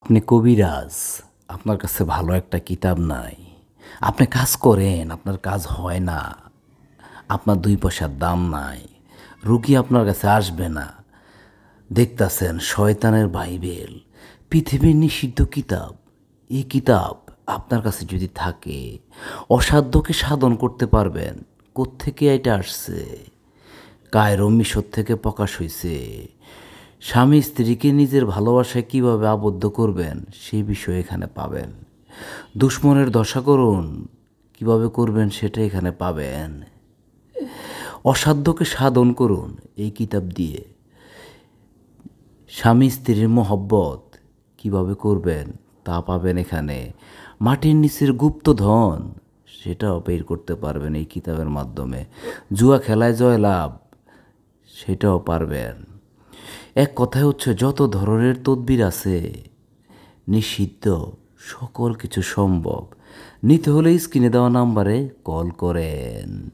আপনি কবিরাজ, আপনার কাছে ভালো একটা কিতাব নাই। আপনি কাজ করেন, আপনার কাজ হয় না। আপনার ২ পয়সার দাম নাই। রুগী আপনার কাছে আসবে না। দেখতাছেন শয়তানের বাইবেল, পৃথিবীর নিষিদ্ধ কিতাব। এই কিতাব আপনার কাছে যদি থাকে, অসাধ্যকে সাধন করতে পারবেন। কোত্থেকে এটা আসছে? কায়রো মিশর থেকে প্রকাশ হইছে। স্বামী স্ত্রীকে নিজের ভালোবাসায় কিভাবে আবদ্ধ করবেন সেই বিষয় এখানে পাবেন। দুশ্মনের দশা করুন কিভাবে করবেন সেটা এখানে পাবেন। অসাধ্যকে সাধন করুন এই কিতাব দিয়ে। স্বামী স্ত্রীর মহব্বত কিভাবে করবেন তা পাবেন এখানে। মাটির নিচের গুপ্তধন সেটাও বের করতে পারবেন এই কিতাবের মাধ্যমে। জুয়া খেলায় জয়লাভ সেটাও পারবেন। এক কথায় হচ্ছে যত ধরনের তদবির আছে নিষিদ্ধ, সকল কিছু সম্ভব। নিতে হলে স্ক্রিনে দেওয়া নাম্বারে কল করেন।